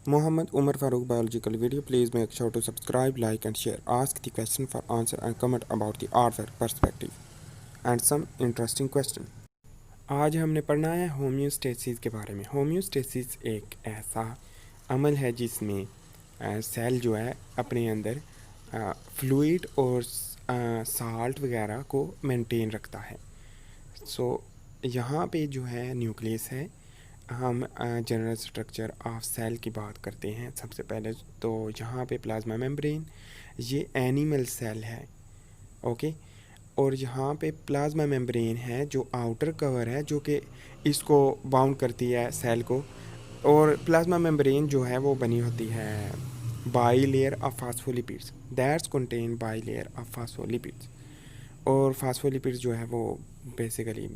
Muhammad Umar Farooq Biological Video. Please make sure to subscribe, like and share. Ask the question for answer and comment about the artwork perspective and some interesting question. आज हमने पढ़ना है homeostasis के बारे में। Homeostasis एक ऐसा अमल है जिसमें सेल जो है अपने अंदर फ्लूइड और साल्ट वगैरह को मेंटेन रखता है। यहाँ पे जो है न्यूक्लियस है। हम जनरल स्ट्रक्चर ऑफ सेल की बात करते हैं। सबसे पहले तो यहाँ पे प्लाज्मा मेम्ब्रेन, ये एनिमल सेल है, ओके। और यहाँ पे प्लाज्मा मेम्ब्रेन है जो आउटर कवर है, जो कि इसको बाउंड करती है सेल को। और प्लाज्मा मेम्ब्रेन जो है वो बनी होती है by layer of phospholipids that's contain by layer of phospholipids. और फास्फोलिपिड्स जो है वो बेसिकली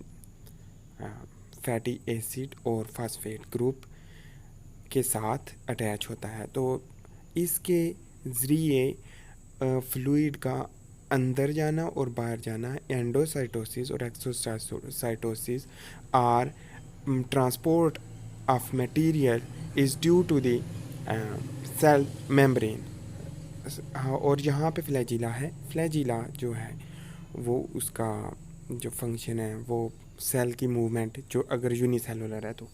फैटी एसिड और फास्फेट ग्रुप के साथ अटैच होता है। तो इसके ज़रिए फ्लूइड का अंदर जाना और बाहर जाना, एंडोसाइटोसिस और exocytosis are transport of material is due to the cell membrane. और यहाँ पे फ्लैजिला है। फ्लैजिला जो है वो उसका जो फंक्शन है वो सेल की मूवमेंट, जो अगर यूनिसेलुलर है तो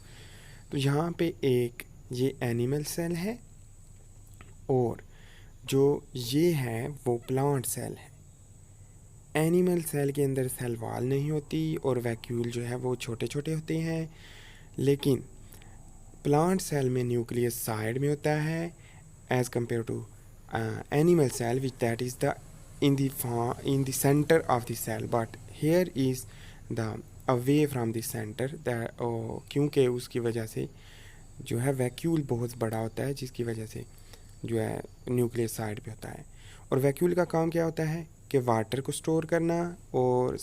यहाँ पे एक ये एनिमल सेल है और जो ये है वो प्लांट सेल है। एनिमल सेल के अंदर सेल वॉल नहीं होती और वैक्यूल जो है वो छोटे छोटे होते हैं, लेकिन प्लांट सेल में न्यूक्लियस साइड में होता है as compare to animal cell which that is the in the center of the cell, but here is the away from the center that क्योंकि उसकी वजह से जो है वैक्यूल बहुत बड़ा होता है, जिसकी वजह से जो है न्यूक्लियस साइड पे होता है। और वैक्यूल का काम क्या होता है कि वाटर को स्टोर करना और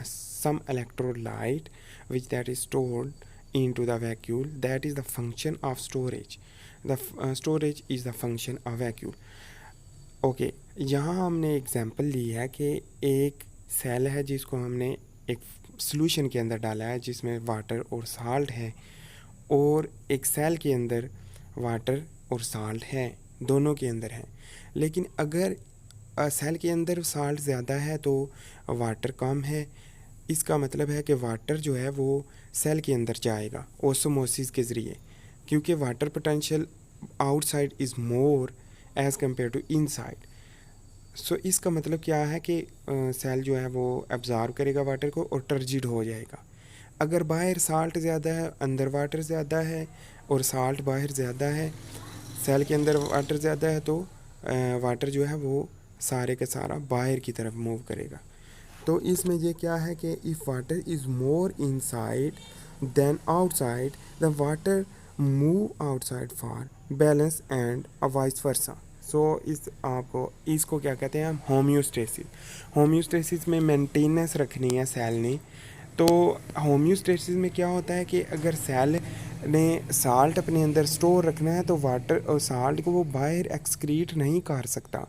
some electrolyte which that is stored into the vacuole, that is the function of storage. The storage is the function of vacuole. Okay यहाँ हमने एग्जांपल ली है कि एक सेल है जिसको हमने एक सॉल्यूशन के अंदर डाला है जिसमें वाटर और साल्ट है, और एक सेल के अंदर वाटर और साल्ट है, दोनों के अंदर है। लेकिन अगर सेल के अंदर साल्ट ज़्यादा है तो वाटर कम है, इसका मतलब है कि वाटर जो है वो सेल के अंदर जाएगा ओस्मोसिस के ज़रिए, क्योंकि water potential outside is more as compare to inside. So इसका मतलब क्या है कि सेल जो है वो एब्ज़ॉर्ब करेगा वाटर को और टर्जिड हो जाएगा। अगर बाहर साल्ट ज़्यादा है, अंदर वाटर ज़्यादा है, और साल्ट बाहर ज़्यादा है, सेल के अंदर वाटर ज़्यादा है, तो वाटर जो है वो सारे का सारा बाहर की तरफ मूव करेगा। तो इसमें ये क्या है कि if water is more inside then outside, the water move outside for balance and vice versa. So इसको क्या कहते हैं हम, होम्योस्टेसिस। होम्योस्टेसिस में मेंटेनेंस रखनी है सेल ने। तो होम्योस्टेसिस में क्या होता है कि अगर सेल ने साल्ट अपने अंदर स्टोर रखना है तो वाटर और साल्ट को वो बाहर एक्सक्रीट नहीं कर सकता,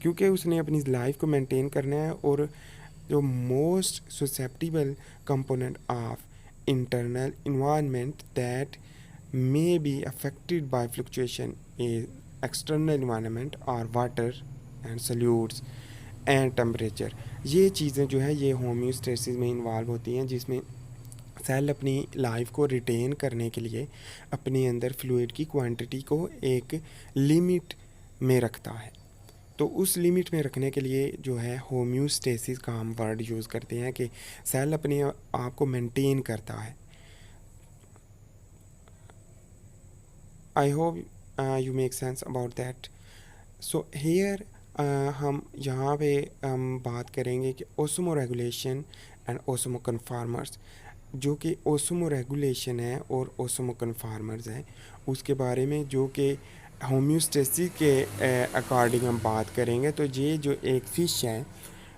क्योंकि उसने अपनी लाइफ को मेंटेन करना है। और जो most susceptible component of internal environment that may be affected by fluctuation in external environment or water and solutes and temperature। ये चीज़ें जो है ये होम्योस्टेसिस में इन्वॉल्व होती हैं, जिसमें सेल अपनी लाइफ को रिटेन करने के लिए अपने अंदर फ्लूइड की क्वांटिटी को एक लिमिट में रखता है। तो उस लिमिट में रखने के लिए जो है होम्योस्टेसिस का हम वर्ड यूज़ करते हैं कि सेल अपने आप को मेंटेन करता है। I hope you make sense about that. So here हम यहाँ पे हम बात करेंगे कि ओसमो रेगुलेशन एंड ओसमो कन्फार्मर्स। जो कि ओसमो रेगुलेशन है और ओसमो कन्फार्मर्स हैं उसके बारे में, जो कि होम्योस्टेसिस के अकॉर्डिंग हम बात करेंगे। तो ये जो एक फ़िश है,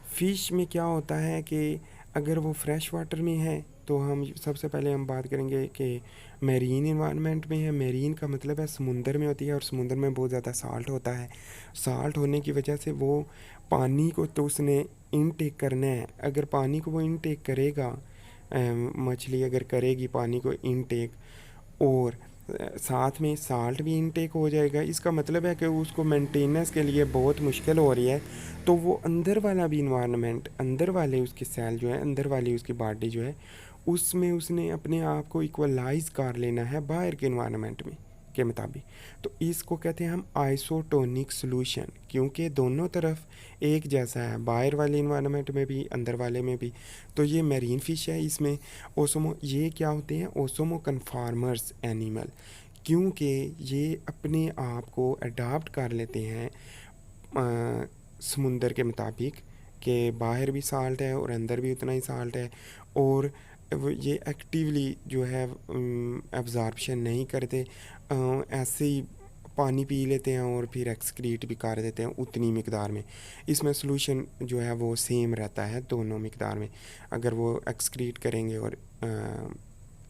फ़िश में क्या होता है कि अगर वो फ्रेश वाटर में है तो हम सबसे पहले हम बात करेंगे कि मेरीन इन्वायरमेंट में है। मेरीन का मतलब है समुंदर में होती है, और समुंदर में बहुत ज़्यादा साल्ट होता है। साल्ट होने की वजह से वो पानी को तो उसने इनटेक करना है। अगर पानी को वो इनटेक करेगा, मछली अगर करेगी पानी को इनटेक और साथ में साल्ट भी इनटेक हो जाएगा। इसका मतलब है कि उसको मेंटेनेंस के लिए बहुत मुश्किल हो रही है, तो वो अंदर वाला भी इन्वायरमेंट, अंदर वाले उसके सेल जो है, अंदर वाली उसकी बॉडी जो है, उसमें उसने अपने आप को इक्वलाइज कर लेना है बाहर के इन्वायरमेंट में के मुताबिक। तो इसको कहते हैं हम आइसोटोनिक सोल्यूशन, क्योंकि दोनों तरफ एक जैसा है, बाहर वाले इन्वायरमेंट में भी अंदर वाले में भी। तो ये मेरीन फिश है, इसमें ओसोमो, ये क्या होते हैं, ओसोमो कन्फार्मर्स एनिमल, क्योंकि ये अपने आप को अडाप्ट कर लेते हैं समुंदर के मुताबिक, कि बाहर भी साल्ट है और अंदर भी उतना ही साल्ट है, और ये एक्टिवली जो है एब्जॉर्प्शन नहीं करते, ऐसे ही पानी पी लेते हैं और फिर एक्सक्रीट भी कर देते हैं उतनी मिकदार में। इसमें सोल्यूशन जो है वो सेम रहता है दोनों मिकदार में, अगर वो एक्सक्रीट करेंगे और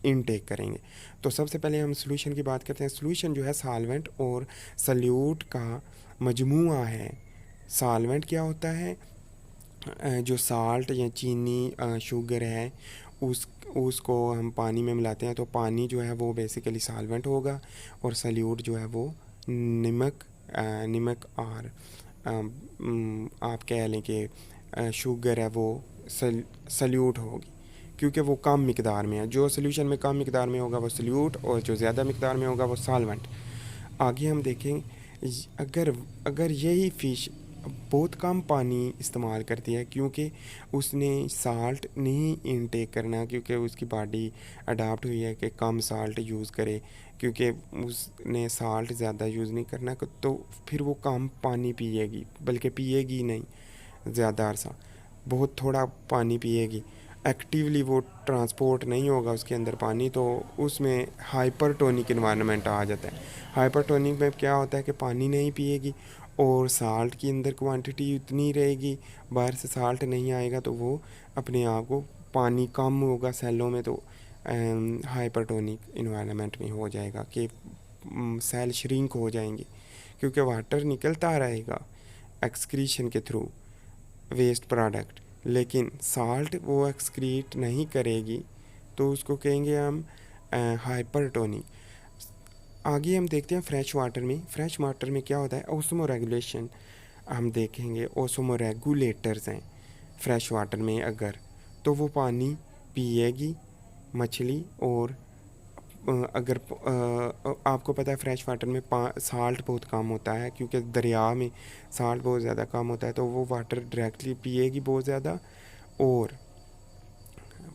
इनटेक करेंगे। तो सबसे पहले हम सोल्यूशन की बात करते हैं। सोल्यूशन जो है सॉल्वेंट और सल्यूट का मजमूआ है। सॉल्वेंट क्या होता है, जो साल्ट या चीनी शुगर है, उसको हम पानी में मिलाते हैं, तो पानी जो है वो बेसिकली सॉल्वेंट होगा, और सल्यूट जो है वो नमक, नमक और आप कह लें कि शुगर है वो सल्यूट होगी, क्योंकि वो कम मिकदार में है। जो सोल्यूशन में कम मिकदार में होगा वो सल्यूट, और जो ज़्यादा मिकदार में होगा वो सॉल्वेंट। आगे हम देखें, अगर अगर यही फ़िश बहुत कम पानी इस्तेमाल करती है, क्योंकि उसने साल्ट नहीं इनटेक करना, क्योंकि उसकी बॉडी अडाप्ट हुई है कि कम साल्ट यूज़ करे, क्योंकि उसने साल्ट ज़्यादा यूज़ नहीं करना, तो फिर वो कम पानी पिएगी, बल्कि पिएगी नहीं ज़्यादा अरसा, बहुत थोड़ा पानी पिएगी, एक्टिवली वो ट्रांसपोर्ट नहीं होगा उसके अंदर पानी, तो उसमें हाइपरटोनिक इन्वायरमेंट आ जाता है। हाइपरटोनिक में क्या होता है कि पानी नहीं पिएगी और साल्ट की अंदर क्वांटिटी उतनी रहेगी, बाहर से साल्ट नहीं आएगा, तो वो अपने आप को पानी कम होगा सेलों में, तो हाइपरटोनिक इन्वायरमेंट में हो जाएगा कि सेल श्रिंक हो जाएंगे, क्योंकि वाटर निकलता रहेगा एक्सक्रीशन के थ्रू, वेस्ट प्रोडक्ट, लेकिन साल्ट वो एक्सक्रीट नहीं करेगी, तो उसको कहेंगे हम हाइपरटोनिक। आगे हम देखते हैं फ्रेश वाटर में। फ्रेश वाटर में क्या होता है, ओस्मो रेगुलेशन हम देखेंगे। ओस्मो रेगुलेटर्स हैं फ्रेश वाटर में, अगर तो वो पानी पिएगी मछली, और अगर आपको पता है फ्रेश वाटर में साल्ट बहुत कम होता है, क्योंकि दरिया में साल्ट बहुत ज़्यादा कम होता है, तो वो वाटर डायरेक्टली पिएगी बहुत ज़्यादा, और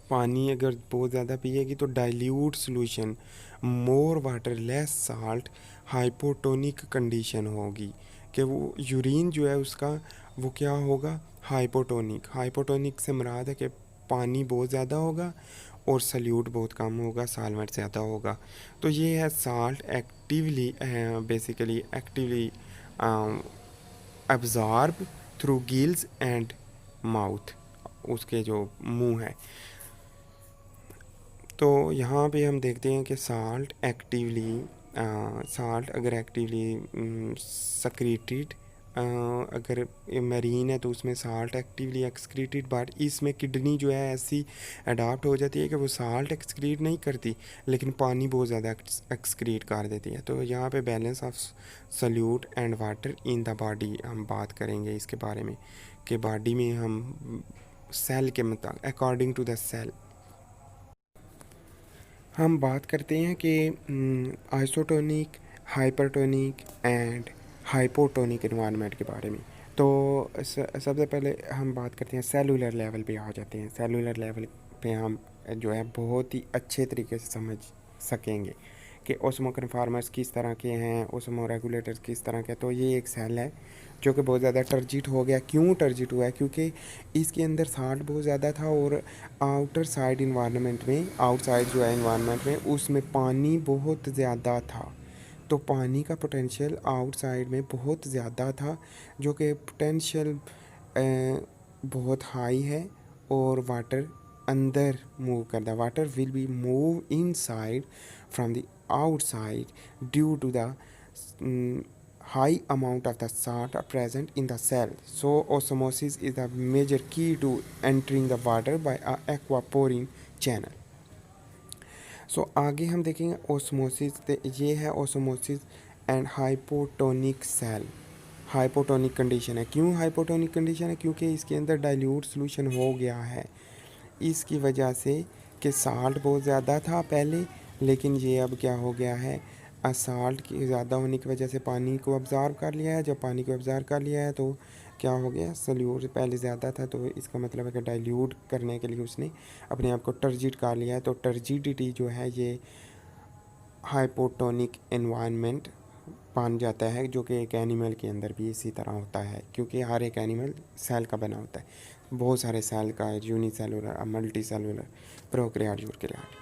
पानी अगर बहुत ज़्यादा पिएगी तो dilute solution, more water less salt, hypotonic condition होगी, कि वो यूरिन जो है उसका वो क्या होगा, हाइपोटोनिक। हाइपोटोनिक से मुराद है कि पानी बहुत ज़्यादा होगा और सल्यूट बहुत कम होगा, सॉल्वेंट ज़्यादा होगा। तो ये है salt actively, basically actively absorb through gills and mouth, उसके जो मुंह है। तो यहाँ पे हम देखते हैं कि साल्ट एक्टिवली, साल्ट अगर एक्टिवली सक्रीटेड, अगर मेरीन है तो उसमें साल्ट एक्टिवली एक्सक्रीटेड, बट इसमें किडनी जो है ऐसी अडाप्ट हो जाती है कि वो साल्ट एक्सक्रीट नहीं करती, लेकिन पानी बहुत ज़्यादा एक्सक्रीट कर देती है। तो यहाँ पे balance of solute and water in the body हम बात करेंगे इसके बारे में, कि बॉडी में हम सेल के मुताबिक, अकॉर्डिंग टू द सेल हम बात करते हैं कि isotonic, hypertonic and hypotonic environment के बारे में। तो सबसे पहले हम बात करते हैं सेलुलर लेवल पे आ जाते हैं। सेलुलर लेवल पे हम जो है बहुत ही अच्छे तरीके से समझ सकेंगे कि ओस्मो कन्फार्मर्स किस तरह के हैं, ओस्मो रेगुलेटर्स किस तरह के। तो ये एक सेल है जो कि बहुत ज़्यादा टर्जिट हो गया। क्यों टर्जिट हुआ है, क्योंकि इसके अंदर साल्ट बहुत ज़्यादा था, और आउटर साइड इन्वायरमेंट में, आउटसाइड जो है इन्वायरमेंट में, उसमें पानी बहुत ज़्यादा था। तो पानी का पोटेंशियल आउटसाइड में बहुत ज़्यादा था, जो कि पोटेंशियल बहुत हाई है, और वाटर अंदर मूव करता है। Water will be move inside from the outside due to the high amount of the salt are present in the cell. So osmosis is the major key to entering the water by a aquaporin channel. So आगे हम देखेंगे osmosis. ये है osmosis and hypotonic cell. Hypotonic condition है। क्यों hypotonic condition है? क्योंकि इसके अंदर डाइल्यूट सोल्यूशन हो गया है, इसकी वजह से कि साल्ट बहुत ज़्यादा था पहले, लेकिन ये अब क्या हो गया है, साल्ट की ज़्यादा होने की वजह से पानी को अब्ज़ॉर्ब कर लिया है। जब पानी को अब्ज़ॉर्ब कर लिया है तो क्या हो गया, सल्यूट पहले ज़्यादा था, तो इसका मतलब है कि डाइल्यूट करने के लिए उसने अपने आप को टर्जिड कर लिया है। तो टर्जिडिटी जो है ये हाइपोटोनिक एनवायरनमेंट बन जाता है, जो कि एक एनिमल के अंदर भी इसी तरह होता है, क्योंकि हर एक एनिमल सेल का बना होता है, बहुत सारे सेल का, unicellular, multi cellular, prokaryote, eukaryote.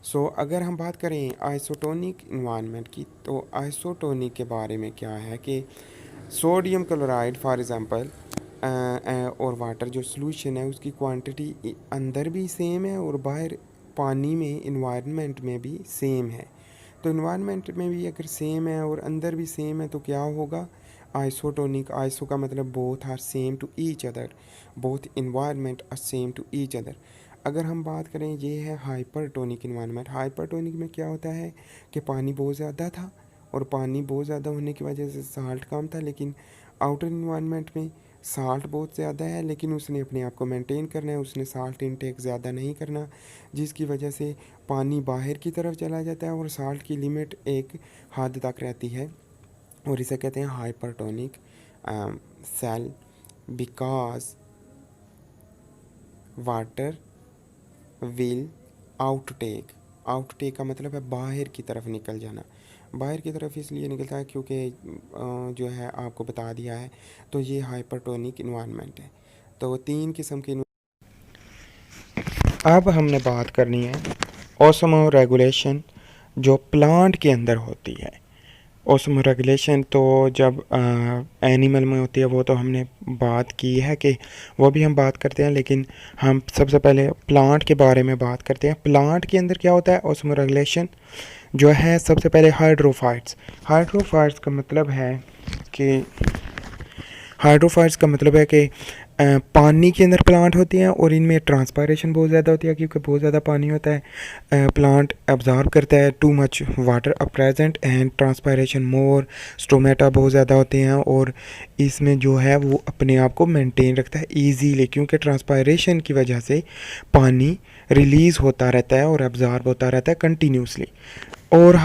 So अगर हम बात करें आइसोटोनिक इन्वायरमेंट की, तो आइसोटोनिक के बारे में क्या है कि सोडियम क्लोराइड फॉर एग्ज़ाम्पल और वाटर जो सॉल्यूशन है उसकी क्वांटिटी अंदर भी सेम है और बाहर पानी में इन्वायरमेंट में भी सेम है। तो इन्वायरमेंट में भी अगर सेम है और अंदर भी सेम है तो क्या होगा, आइसोटोनिक। आइसो का मतलब both are same to each other, both environment are same to each other. अगर हम बात करें, ये है हाइपरटोनिक इन्वायरमेंट। हाइपरटोनिक में क्या होता है कि पानी बहुत ज़्यादा था और पानी बहुत ज़्यादा होने की वजह से साल्ट कम था, लेकिन आउटर इन्वायरमेंट में साल्ट बहुत ज़्यादा है, लेकिन उसने अपने आप को मेंटेन करना है, उसने साल्ट इनटेक ज़्यादा नहीं करना, जिसकी वजह से पानी बाहर की तरफ चला जाता है और साल्ट की लिमिट एक हद तक रहती है, और इसे कहते हैं hypertonic cell, because water will outtake. Outtake का मतलब है बाहर की तरफ निकल जाना। बाहर की तरफ इसलिए निकलता है क्योंकि जो है आपको बता दिया है, तो ये हाइपरटोनिक इन्वायरमेंट है। तो 3 किस्म के। अब हमने बात करनी है ऑस्मो रेगुलेशन जो प्लांट के अंदर होती है। ऑस्मो रेगुलेशन तो जब एनिमल में होती है वो तो हमने बात की है कि वो भी हम बात करते हैं, लेकिन हम सबसे पहले प्लांट के बारे में बात करते हैं। प्लांट के अंदर क्या होता है ऑस्मो रेगुलेशन जो है, सबसे पहले हाइड्रोफाइट्स। हाइड्रोफाइट्स का मतलब है कि हाइड्रोफाइट्स का मतलब है कि पानी के अंदर प्लांट होती हैं और इनमें ट्रांसपायरेशन बहुत ज़्यादा होती है, क्योंकि बहुत ज़्यादा पानी होता है। प्लांट अब्जॉर्ब करता है too much water a present and transpiration more. Stomata बहुत ज़्यादा होते हैं और इसमें जो है वो अपने आप को मेंटेन रखता है ईजीली, क्योंकि ट्रांसपायरेशन की वजह से पानी रिलीज़ होता रहता है और अब्जॉर्ब होता रहता है कंटिन्यूसली। और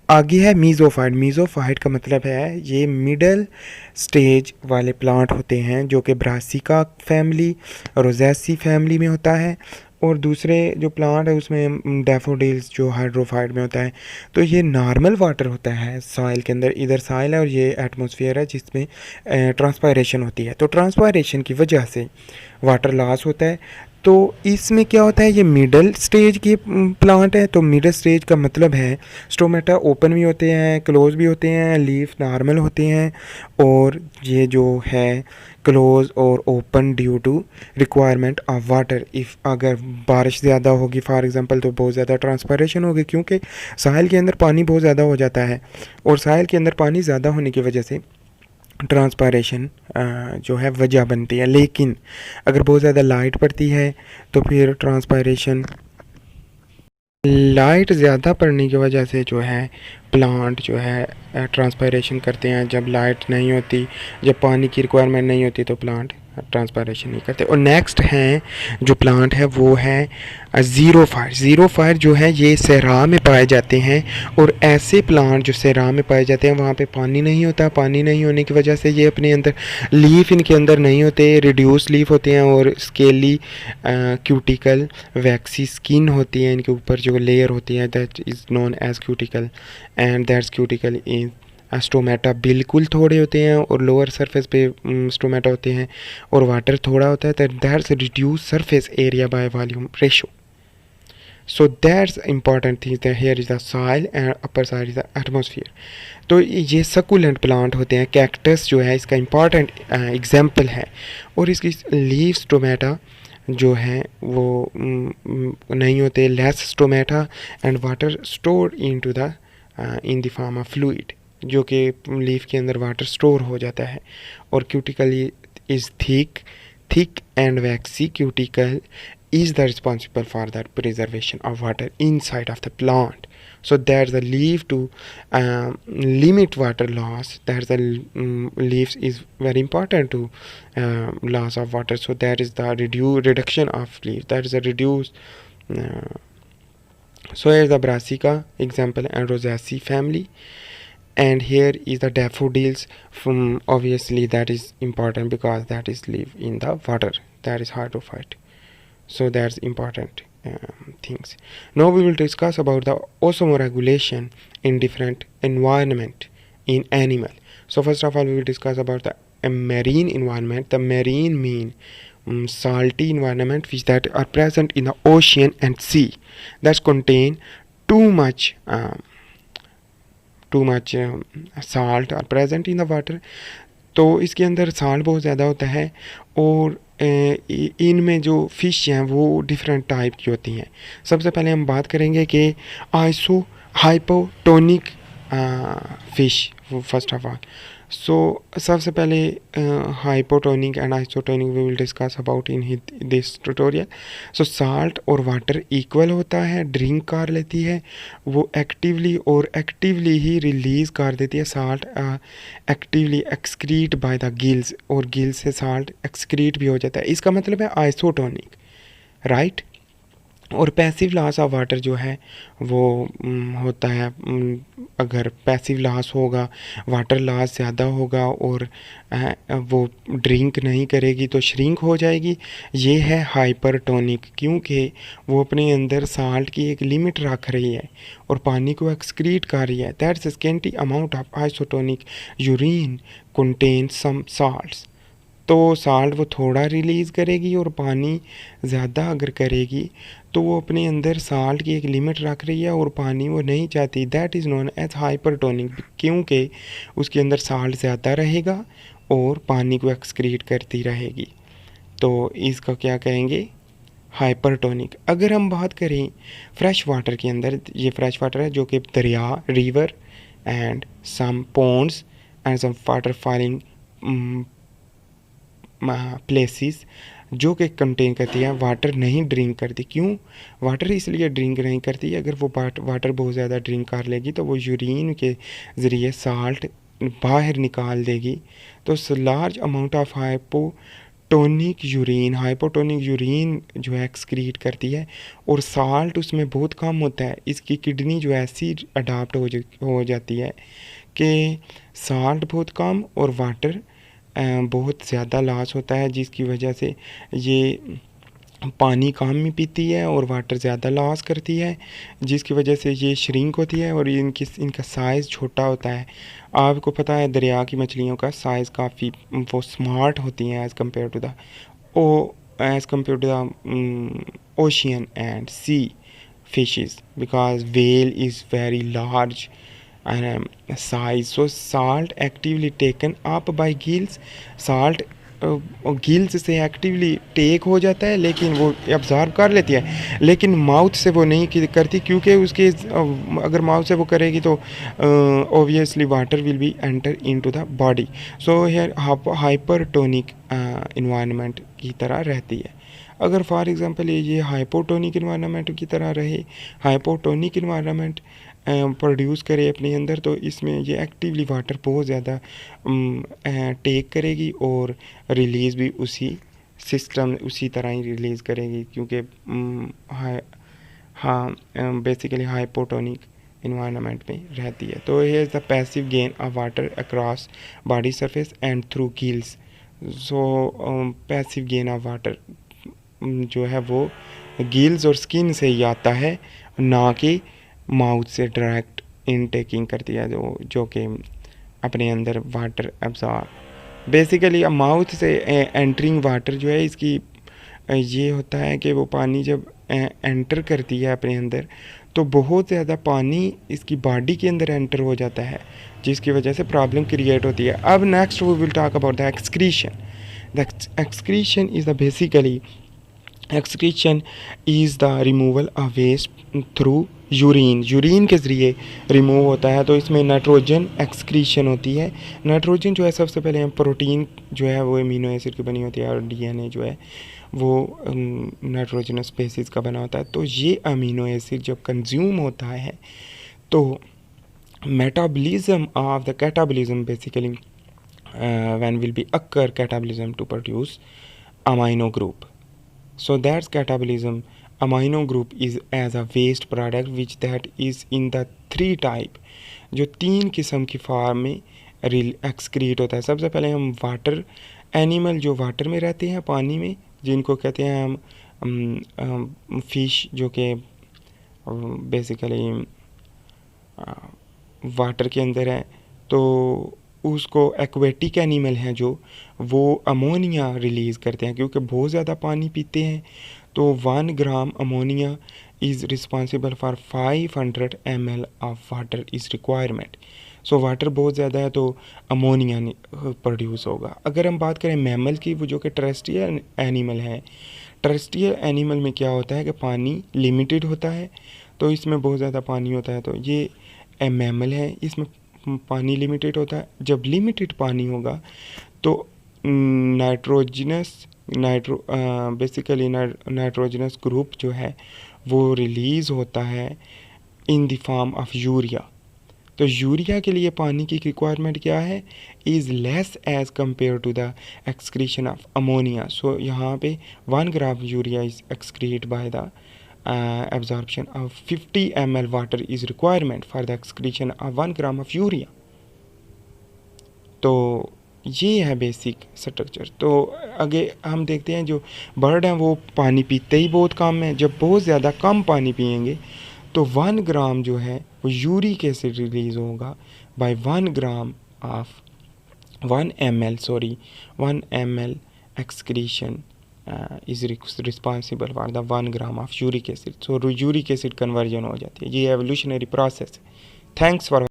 आगे है मीज़ोफाइट। मीज़ोफाइट का मतलब है ये मिडल स्टेज वाले प्लांट होते हैं, जो कि ब्रासिका फैमिली, रोज़ेसी फैमिली में होता है, और दूसरे जो प्लांट है उसमें डैफोडिल्स जो हाइड्रोफाइट में होता है। तो ये नॉर्मल वाटर होता है सॉइल के अंदर, इधर सॉइल है और ये एटमॉस्फेयर है जिसमें ट्रांसपायरेशन होती है। तो ट्रांसपायरेशन की वजह से वाटर लॉस होता है। तो इसमें क्या होता है, ये मिडल स्टेज की प्लांट है। तो मिडल स्टेज का मतलब है स्टोमेटा ओपन भी होते हैं, क्लोज भी होते हैं, लीफ नॉर्मल होते हैं, और ये जो है क्लोज और open due to requirement of water. If अगर बारिश ज़्यादा होगी फॉर एग्जांपल तो बहुत ज़्यादा ट्रांसपायरेशन होगी, क्योंकि साहिल के अंदर पानी बहुत ज़्यादा हो जाता है, और साहिल के अंदर पानी ज़्यादा होने की वजह से ट्रांसपायरेशन जो है वजह बनती है। लेकिन अगर बहुत ज़्यादा लाइट पड़ती है तो फिर ट्रांसपायरेशन, लाइट ज़्यादा पड़ने की वजह से जो है प्लांट जो है ट्रांसपायरेशन करते हैं। जब लाइट नहीं होती, जब पानी की रिक्वायरमेंट नहीं होती तो प्लांट ट्रांसपायरेशन नहीं करते। और नेक्स्ट हैं जो प्लांट है वो है ज़ीरो फायर। ज़ीरो फायर जो है ये सहरा में पाए जाते हैं, और ऐसे प्लांट जो सहरा में पाए जाते हैं वहाँ पे पानी नहीं होता। पानी नहीं होने की वजह से ये अपने अंदर लीफ इनके अंदर नहीं होते, रिड्यूस लीफ होते हैं, और स्केली क्यूटिकल वैक्सी स्किन होती है इनके ऊपर जो लेयर होती है, that is known as cuticle, and that's cuticle in stomata बिल्कुल थोड़े होते हैं और लोअर सरफेस पे स्टोमेटा होते हैं, और वाटर थोड़ा होता है, that's reduce surface area by volume ratio. So that's important thing that here is the soil and upper side is the atmosphere. तो ये सकुलेंट प्लांट होते हैं। कैक्टस जो है इसका इम्पॉर्टेंट एग्जाम्पल है, और इसकी लीव्स टोमेटा जो है वो नहीं होते, less stomata and water store into the in the form of fluid, जो कि लीफ के अंदर वाटर स्टोर हो जाता है। और cuticle is thick and vaccine cuticle is the responsible for the preservation of water inside of the plant. So there's a leaf to limit water loss. There's a leaves is very important to loss of water. So there is the reduction of leaves. There is a reduce. So here's the Brassica example and Rosaceae family. And here is the daffodils. From obviously that is important because that is live in the water. That is hard to fight. So that's important things. Now we will discuss about the osmoregulation in different environment in animal. So first of all we will discuss about the marine environment. The marine mean salty environment which that are present in the ocean and sea that contain too much salt are present in the water. तो इसके अंदर salt बहुत ज़्यादा होता है और इनमें जो फ़िश हैं वो डिफरेंट टाइप की होती हैं. सबसे पहले हम बात करेंगे कि hypotonic fish first of all. So सबसे पहले hypotonic and isotonic we will discuss about in this tutorial. So salt और वाटर इक्वल होता है, ड्रिंक कर लेती है वो एक्टिवली ही रिलीज़ कर देती है. Salt actively excrete by the gills और गिल्स से साल्ट एक्सक्रीट भी हो जाता है. इसका मतलब है आइसोटोनिक, राइट. और पैसिव लॉस ऑफ वाटर जो है वो होता है अगर पैसिव लॉस होगा, वाटर लॉस ज़्यादा होगा और वो ड्रिंक नहीं करेगी तो श्रिंक हो जाएगी. ये है हाइपरटोनिक क्योंकि वो अपने अंदर साल्ट की एक लिमिट रख रही है और पानी को एक्सक्रीट कर रही है. That's scanty amount of isotonic urine contain some salts. तो साल्ट वो थोड़ा रिलीज़ करेगी और पानी ज़्यादा अगर करेगी तो वो अपने अंदर साल्ट की एक लिमिट रख रही है और पानी वो नहीं चाहती. That is known as hypertonic क्योंकि उसके अंदर साल्ट ज़्यादा रहेगा और पानी को एक्सक्रीट करती रहेगी. तो इसका क्या कहेंगे, हाइपरटोनिक. अगर हम बात करें फ्रेश वाटर के अंदर, ये फ्रेश वाटर है जो कि दरिया, river and some ponds and some water falling places जो कि कंटेन करती है, वाटर नहीं ड्रिंक करती. क्यों वाटर इसलिए ड्रिंक नहीं करती, अगर वो वाटर बहुत ज़्यादा ड्रिंक कर लेगी तो वो यूरिन के ज़रिए साल्ट बाहर निकाल देगी. तो large amount of hypotonic urine जो है एक्सक्रीट करती है और साल्ट उसमें बहुत कम होता है. इसकी किडनी जो ऐसी अडाप्ट हो जाती है कि साल्ट बहुत कम और वाटर बहुत ज़्यादा लॉस होता है, जिसकी वजह से ये पानी कम ही पीती है और वाटर ज़्यादा लॉस करती है, जिसकी वजह से ये श्रिंक होती है और इनका साइज़ छोटा होता है. आपको पता है दरिया की मछलियों का साइज़ काफ़ी वो स्मार्ट होती हैं as compare to the ocean and sea fishes because well is very large size. So salt actively taken up by gills. Salt gills से एक्टिवली टेक हो जाता है लेकिन वो अब्जॉर्ब कर लेती है, लेकिन माउथ से वो नहीं करती क्योंकि उसके अगर माउथ से वो करेगी तो obviously water will B enter into the body. So here hypertonic environment की तरह रहती है. अगर फॉर एग्जांपल ये हाइपोटोनिक इन्वायरमेंट की तरह रहे, हाइपोटोनिक इन्वायरमेंट प्रोड्यूस करे अपने अंदर, तो इसमें ये एक्टिवली वाटर बहुत ज़्यादा टेक करेगी और रिलीज़ भी उसी तरह ही रिलीज़ करेगी क्योंकि बेसिकली हाइपोटोनिक इन्वायरमेंट में रहती है. तो here is the passive gain of water across body surface and through gills. So passive gain of water जो है वो गिल्स और स्किन से ही आता है, ना कि माउथ से डायरेक्ट इनटेकिंग करती है जो कि अपने अंदर वाटर एब्जॉर्ब. बेसिकली माउथ से एंटरिंग वाटर जो है इसकी ये होता है कि वो पानी जब एंटर करती है अपने अंदर तो बहुत ज़्यादा पानी इसकी बॉडी के अंदर एंटर हो जाता है, जिसकी वजह से प्रॉब्लम क्रिएट होती है. अब next we will talk about the excretion. The excretion is the basically excretion is the removal of waste through urine के ज़रिए रिमूव होता है। तो इसमें नाइट्रोजन एक्सक्रीशन होती है। नाइट्रोजन जो है सबसे पहले हम प्रोटीन जो है वो अमीनो एसिड की बनी होती है और डीएनए जो है वो नाइट्रोजनस बेसिस का बना होता है। तो ये अमीनो एसिड जब कंज्यूम होता है तो metabolism of the catabolism basically when will be occur catabolism to produce amino group. So that's catabolism. Amino group is as a waste product which that is in the 3 type, जो 3 किस्म की form में excrete होता है। सबसे पहले हम water animal जो वाटर में रहते हैं पानी में, जिनको कहते हैं हम फिश, जो कि बेसिकली वाटर के अंदर है। तो उसको एक्वेटिक एनिमल हैं जो वो अमोनिया रिलीज़ करते हैं क्योंकि बहुत ज़्यादा पानी पीते हैं। तो 1 gram ammonia is responsible for 500 ml of water is requirement. So water बहुत ज़्यादा है तो अमोनिया प्रोड्यूस होगा। अगर हम बात करें मैमल की, वो जो कि टेरेस्ट्रियल एनिमल है, टेरेस्ट्रियल एनिमल में क्या होता है कि पानी लिमिटेड होता है। तो इसमें बहुत ज़्यादा पानी होता है। तो ये मैमल है, इसमें पानी लिमिटेड होता है। जब लिमिटेड पानी होगा तो बेसिकली नाइट्रोजनस ग्रुप जो है वो रिलीज़ होता है in the form of urea. तो यूरिया के लिए पानी की रिक्वायरमेंट क्या है, is less as compare to the excretion of ammonia. So यहाँ पे 1 gram urea is excrete by the absorption of 50 ml water is requirement for the excretion of 1 gram of urea. तो ये है बेसिक स्ट्रक्चर। तो आगे हम देखते हैं जो बर्ड हैं वो पानी पीते ही बहुत कम है। जब बहुत ज़्यादा कम पानी पिएंगे तो 1 ग्राम जो है वो यूरिक एसिड रिलीज़ होगा by 1 gram of 1 ml excretion is responsible for the 1 gram of uric acid. So uric acid conversion हो जाती है। ये एवोल्यूशनरी प्रोसेस है। Thanks for